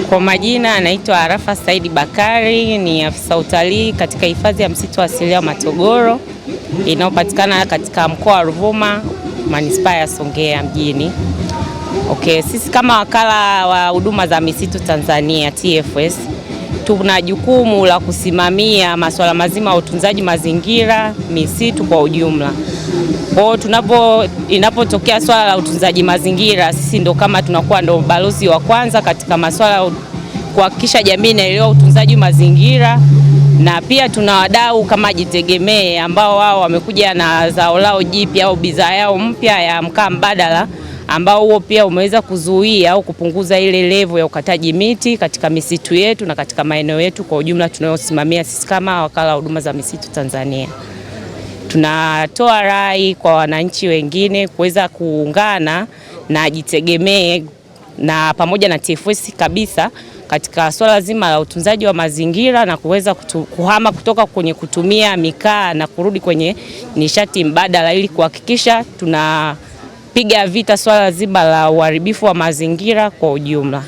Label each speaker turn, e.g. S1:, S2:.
S1: Kwa majina anaitwa Arafa Saidi Bakari, ni afisa utalii katika hifadhi ya msitu asilia wa Matogoro inayopatikana katika mkoa wa Ruvuma, manispaa ya Songea mjini. Sisi kama wakala wa huduma za misitu Tanzania TFS tuna jukumu la kusimamia masuala mazima ya utunzaji mazingira, misitu kwa ujumla. Inapotokea swala la utunzaji mazingira, sisi ndo kama tunakuwa ndo balozi wa kwanza katika masuala kuhakikisha jamii inaelewa utunzaji mazingira, na pia tuna wadau kama Jitegemee ambao wao wamekuja na zao lao jipya au bidhaa yao mpya ya mkaa mbadala ambao huo pia umeweza kuzuia au kupunguza ile level ya ukataji miti katika misitu yetu na katika maeneo yetu kwa ujumla tunayosimamia sisi kama wakala wa huduma za misitu Tanzania. Tunatoa rai kwa wananchi wengine kuweza kuungana na Jitegemee na pamoja na TFS kabisa katika swala zima la utunzaji wa mazingira na kuweza kuhama kutoka kwenye kutumia mikaa na kurudi kwenye nishati mbadala ili kuhakikisha tunapiga vita swala zima la uharibifu wa mazingira kwa ujumla.